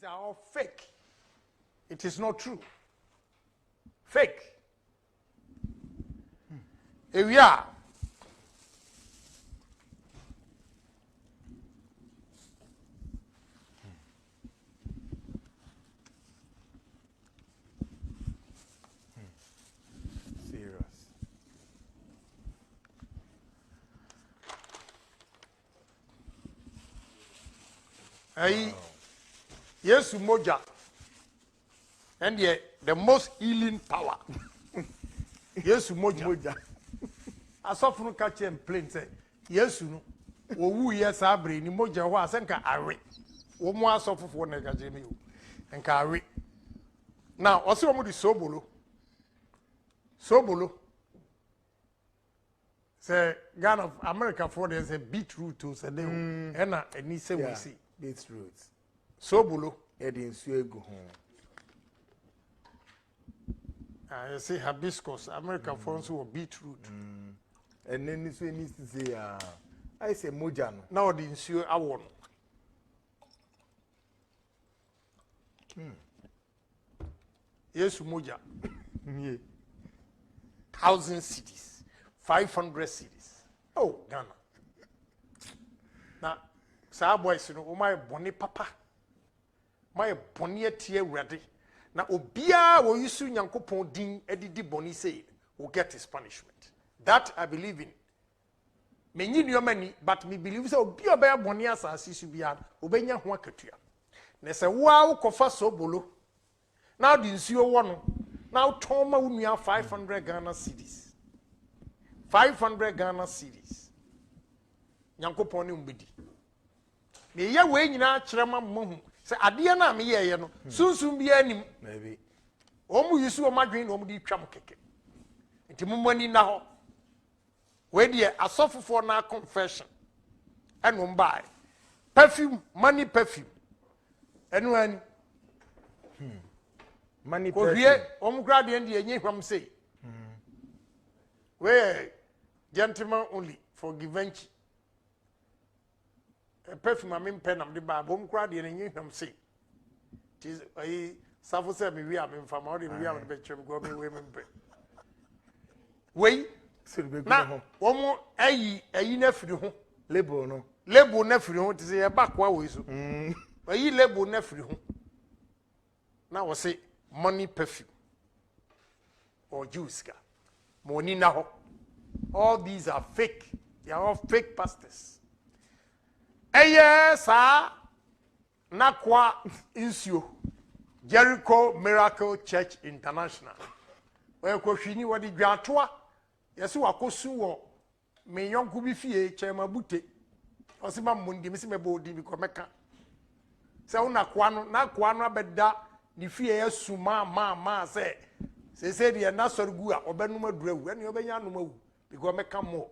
are all fake. It is not true. Fake. Here we are. Hey, yes, moja, and yeah, the most healing power. Yes, moja. As often catch and plain say, yes, no. Wo yes, abre ni moja wa senka are. Wo mo asofo for na gaje mi o. Enka are. Now, also mo di sobolo. Sobolo. Say Ghana of America for there's a beetroot to say they and any say we see. Beetroot. Sobolo. Edin suego. I say hibiscus. America for us beetroot. And then this way needs to say, I say mojano. Now the insure I won. Yes, moja. 1,000 cities, 500 cities. Oh, Ghana. Now, sa boys, you know, my bonny papa, my bonny tier ready. Now, Obia will use Yankopon Ding Eddie Bonny say will get his punishment. That I believe in. Many new many, but me believe so. Be a bear bonny as I see be at Obenya Huakatia. Nessa wow kofa so bolo. Now the ensure one. Now Toma Unia 500 Ghana cities. 500 Ghana cities. Yankopon umbidi. Me ya way in our chama moon. Say Adiana me ye no. Soon be any Maybe. Omu you saw my green home deep tram keke. Into money now. Where dear a suffer for now confession. And one buy. Perfume, money perfume. And when Money perfume. Here, grad the end from say. Where gentlemen only for givenchy. A perfume I mean pen of the bar, grad the end from say. Tis a suffer said me we are in from all the we are the bedroom go me women. Wait. Now, one more a nephew. Label no. Label nephew to say a back wa we so. A label nephew. Now I say money perfume or juice. Money now. All these are fake. They are all fake pastors. Yes, sir. Naakwa Insio. Jericho Miracle Church International. Where Koshini what the Gratwa. Yes, who are Kosu me young could be fee, Chema Bute. Or Sima Mundi, Miss Mebodi, because Mecca. So Naakwa bedda, the fear Suma, ma, say. They said they are not so good, or Benuma Drew, when you obey Yanumo, because Mecca more.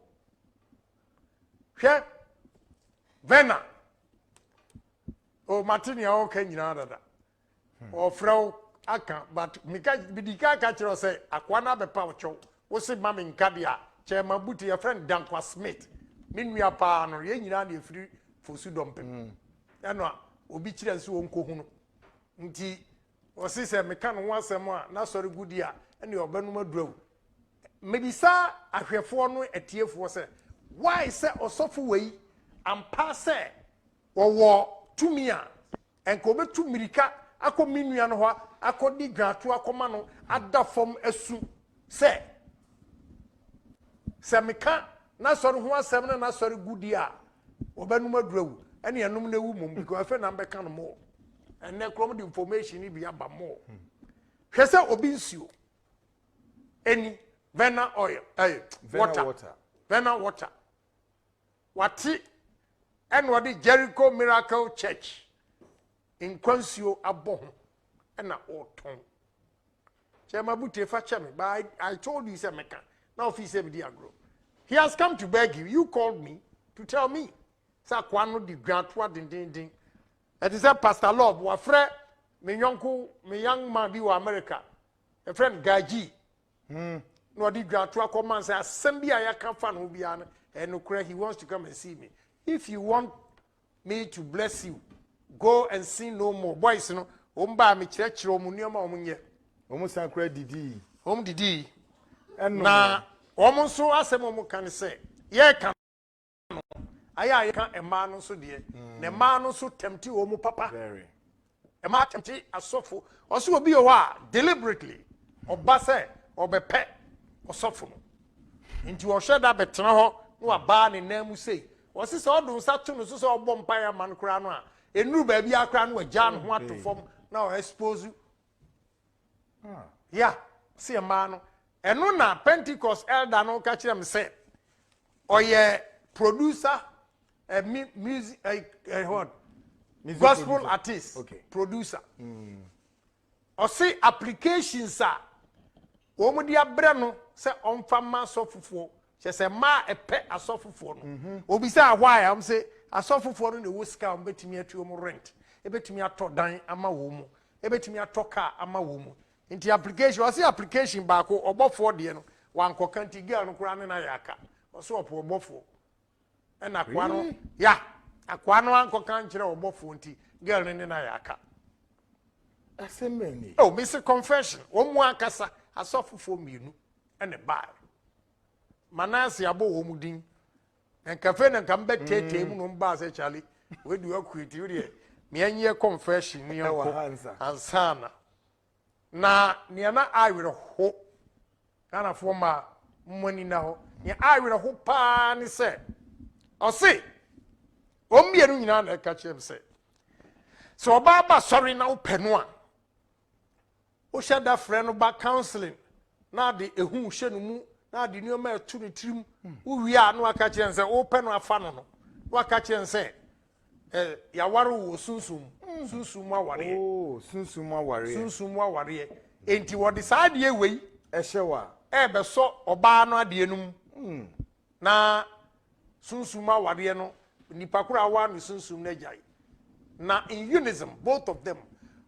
Here, Vena. Oh, Martinia, okay, you know that. Or Frau Aka, but Mika Bidika catcher say, Aquana be poucho. What's it, Mammy Cadia? Chairman Booty, a friend Dankwa Smith. Meanwhile, pa no ye nyina dey free for su dompem. Ya no obi kire nso wonko hu no. Nti o se se meka no wasem a na sori gudi a ene obanum aduraw. Mebisa ahwefo no etiefo se why se osofo wei ampa se wo tumi a enko betu mirika akọ minua no ho akodi grato akoma no adafom asu se Samika, na sorry who was 7 na sorry good year. Obanuma drew, any anum ne woman because I feel number can more. And then come the information if you have more. Hesa Obinsio. Any Vena oil, water. Vena water. What and what the Jericho Miracle Church in Consio Abon and a autumn. Chamabute Fachami, but I told you, Samika. Now, if he said, he has come to beg you. You called me to tell me. Sakwano di grantwa ding. It is a pastor love. Wa friend, me young man be wa America. A friend Gaji. No di grantwa come and say, "Assembly I can fan who be an and he wants to come and see me. If you want me to bless you, go and sin no more. Boys, no, ba me church room, nioma omunye. San kra didi. Didi. Na, so asem can say, ye can. Aya can a man so dear. Ne man so tempti omu papa. Very. A man tempti asofo. Also be a wa deliberately. Or basse, or be pet, or sofo. Into your shed up at Tanaho, no a barn in name say. Was this all do Saturn so bompire man crana? A new baby a crown with John want to form. Now I suppose you. Yeah, see a man. And no na Pentecost elder no catch them say. Or ye producer, a music, what? Gospel producer. Artist, okay. Producer. Or say applications are. Womudia brano say on fama sofufu. She say ma a pet a sofufu. Obi say why am say a sofufu no wuska on betimi atu omo rent. E betimi ato dan ama wo mu. E betimi ato car ama wo mu. Inti application o say application ba ko obofo de no wan kokanti girl no kura ne na yaka. O so opo obofo. E na kwa no ya akwa no an kokan kire obofo nti girl ne na yaka. Asemeni. Oh, Mr. Confession. Omu akasa asofufo mienu ene ba. Manase abo omudin. En cafe na kambe tete mu no ba se chale. We do akwiti we de. Me anye confession ni yanko. Ansana. Na ne na awere ho. Kana fo ma mmani na ho. Ni awere ho pa ni se. O se. Omienu nyina na ka chem se. So ba sorry na upenu a. O shada friend ba counseling na de ehu hye no mu na de nioma etu ne tirim wo wi a no aka kire nse o pe no afa no no wo aka kire nse ya ware wo sunsum aware sunsum aware enti wo de sa de ewei ehyewa be so oba no ade enum na sunsum aware no nipa kura awa no sunsum na jai na in unison both of them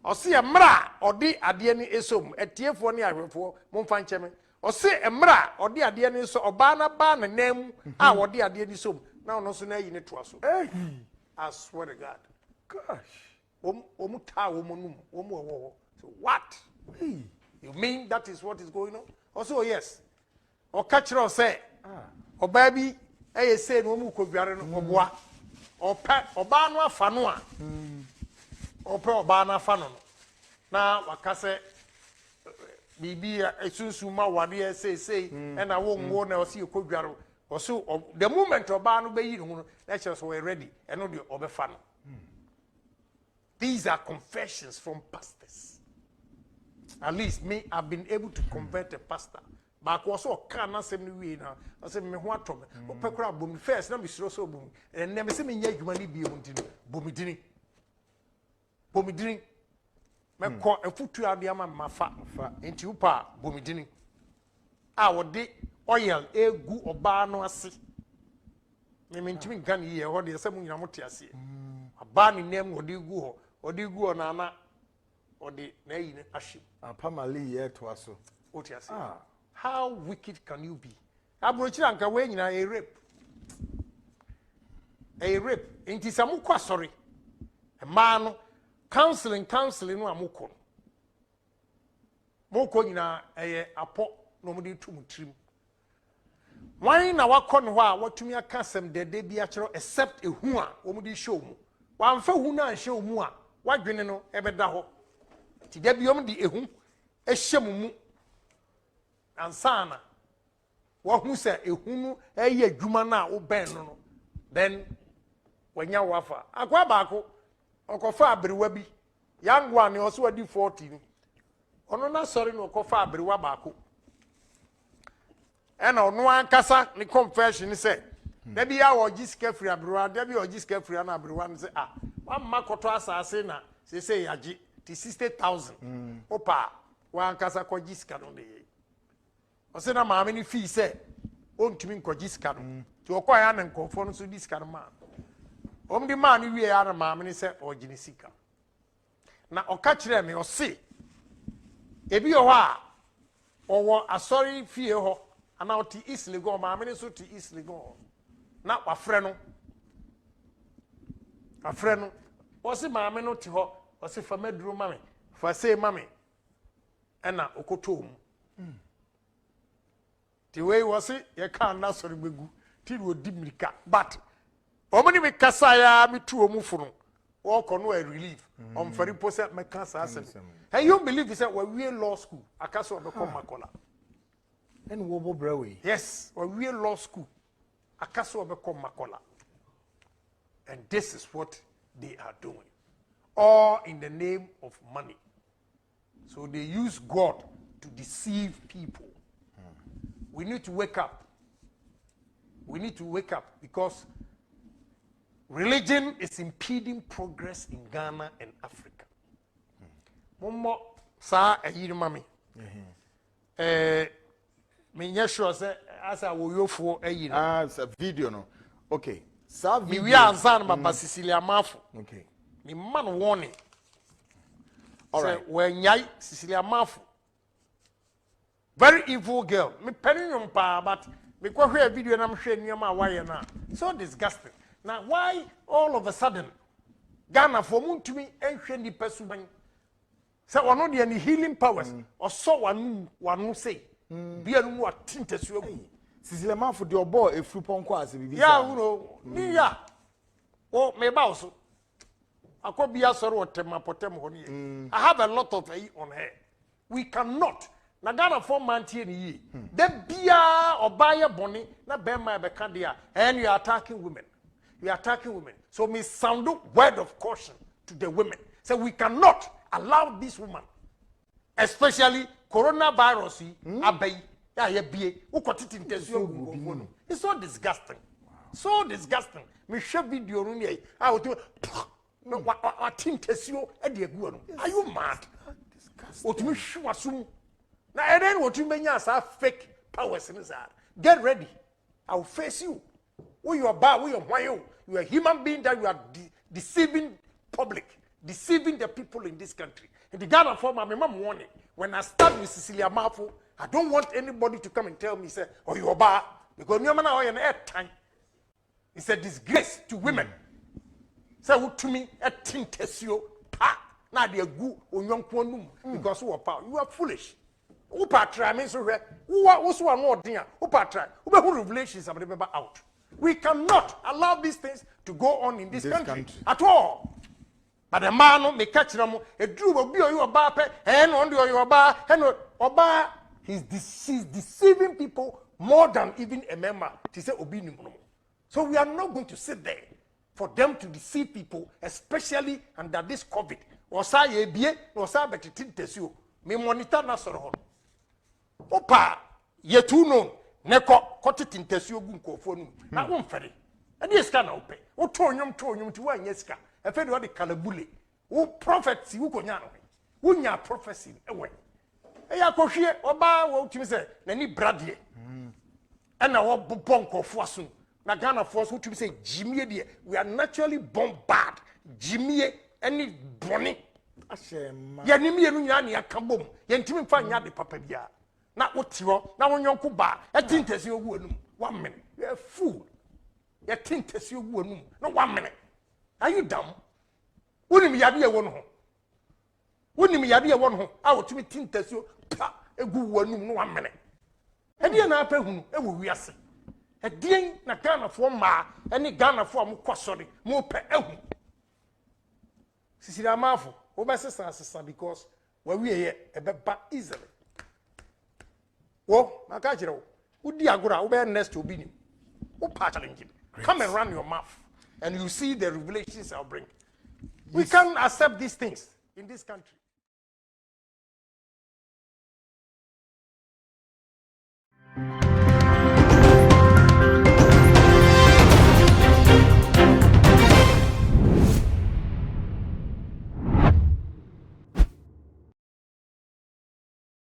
Osi emra odi ade ni esom etiefo ni ahwefo momfa ncheme osi emra odi ade ni so oba na ba na nam a odi ade ni som na ono so na yi ne to aso I swear to God gosh ta num wo so what you mean that is what is going on also yes o catch us say oba bi say no mu kodware no oboa oba no afa no a ope oba na fa no na wakase bibi esunsuma wade say na wo na osi ekodwaro oso the moment oba no be yi no na che so we ready and no de obefa no these are confessions from pastors at least me I've been able to convert a pastor back also can na sem ni wi na o se me ho atom opekura bom first na me suro so bom and na me se me nya adwuma ni bi e hunti no bomidini me ko efutu ade ama mafa enti upa bomidini a wode oil egu oba no ase me mentimi nkan yi e ho de se mu nyina mote ase aba ni nem wode gu ho na na wode na yi ne ahye apamali ye to aso ote ase how wicked can you be abrochira nka we nyina a rape enti samu kwa sorry e ma no counseling no amoko moko nyina apo no mo de tum trim wan na wakọ no ho a watumi aka sem dede bi a kyerɛ except ehu a wo mo de show mu wan fa hu na show mu a wadwene no ebeda ho ti da bi om de ehu ehye mu ansana wo hu se ehu no adwuma na wo ben no then wanya wafa akwa baako okofa abrewa bi young one also adi 40 ono na sorry no okofa abrewa baako ena ono ankasa ni confession say da bi ya wo gisika free abrewa da bi wo gisika free na abrewa say wa makoto asase na say yaji ti 60,000 opa wa ankasa ko gisika no de o say na maame ni fee say ontumi nko gisika no ti okoya ya na nkofo no so gisika no ma Omdi man we are maamini se oginisika. Na okachire me osi. Ebi ho a owo asori fie ho ana oti isle go maamini so ti isle go. Na wafre no. Afre no Osi maame no te ho, osi fa maduro mame, fa say mame. Ena okoto mu. The way was it, you can't answer begu. Till we dimrika. But omani me kasa ya mi tu omu funu. Walk on a relief. Very poset me cancer. And you believe is that we law school. Akaso become makola. And wobo brewe. Yes, we law school. Akaso become makola. And this is what they are doing. All in the name of money. So they use God to deceive people. We need to wake up. We need to wake up because religion is impeding progress in Ghana and Africa. Momo sa ayiri mami. Me nyesho say asa wo yofo ayiri. Ah, it's a video no. Okay. Sa video. Me wi ansan ma Cecilia Marfo. Okay. Me man warning. All right. When nyai Cecilia Marfo. Very evil girl. Me penny on pa, but me kwa a video and I'm showing you my why na. So disgusting. Now why all of a sudden Ghana for moon to me and the person so one of the any healing powers or so one who say be a more tinted you. Cecilia Marfo your boy a free pon kwa se bibi. Yeah, you know. Yeah. Oh, me boss. I could be a sorrow tema potem honey. I have a lot of on her. We cannot. Na Ghana for man tie ni yi. The bia obaya boni na bema be ka dia and you are attacking women. You are attacking women. So me sound word of caution to the women. So we cannot allow this woman, especially coronavirus abay ya bie ukotiti intention. It's so disgusting. So disgusting. Me share video no ni I will do no what intensio e de agu no. Are you mad? Disgusting. Otumi hwa sum. Now, and then what you mean as fake powers in his heart. Get ready. I will face you. You are bad, you are a human being that you are deceiving public, deceiving the people in this country. In the Ghana form, I'm a warning. When I start with Cecilia Marfo, I don't want anybody to come and tell me, say, oh, you are bad. Because you are in air time. It's a disgrace to women. Say, to me, a tintesio, pa. Now they are good on young quanum because you are power. You are foolish. Upatra means who are more dear. Upatra, who revelations are never out. We cannot allow these things to go on in this country at all. But the man may catch them. A drew will be your bar, and on your bar, and Oba, he's deceiving people more than even a member to say obedience. So we are not going to sit there for them to deceive people, especially under this COVID. Or say, be or say, but it tells you, me monitor na soro. Opa, ye too known. Neko kote intensio gu nkofo nu. Na wo mfere. E dey ska na ope. Wo to nyom ti wa nyeska. E fe de wo de kalabule. Wo prophecy wo konya no. Wo nya prophecy ewe. E ya kohwie oba wo timi se na ni brade. E na wo bobon nkofo aso. Na Ghana force wo timi se jimie de we are naturally born bad. Jimie any boni. Ashema. Ya ni mienu nya na yakabom. Ye ntimi mfa nya de papa bia. Na otiro na wonyonko ba e tintesi ogu anum 1 minute you a fool you tintesi ogu anum no 1 minute are you dumb wonim yade e won ho a wotumi tintesi pa egu anum no 1 minute e die na apa hunu e wo wiase e die na Ghana fo ma ene Ghana fo am kwasori mo pe ehu Cecilia Marfo wo be sesa because we ye e be ba easily. Oh, I can't you. Would the agora over next to be challenge him. Come and run your mouth, and you see the revelations I'll bring. We can't accept these things in this country.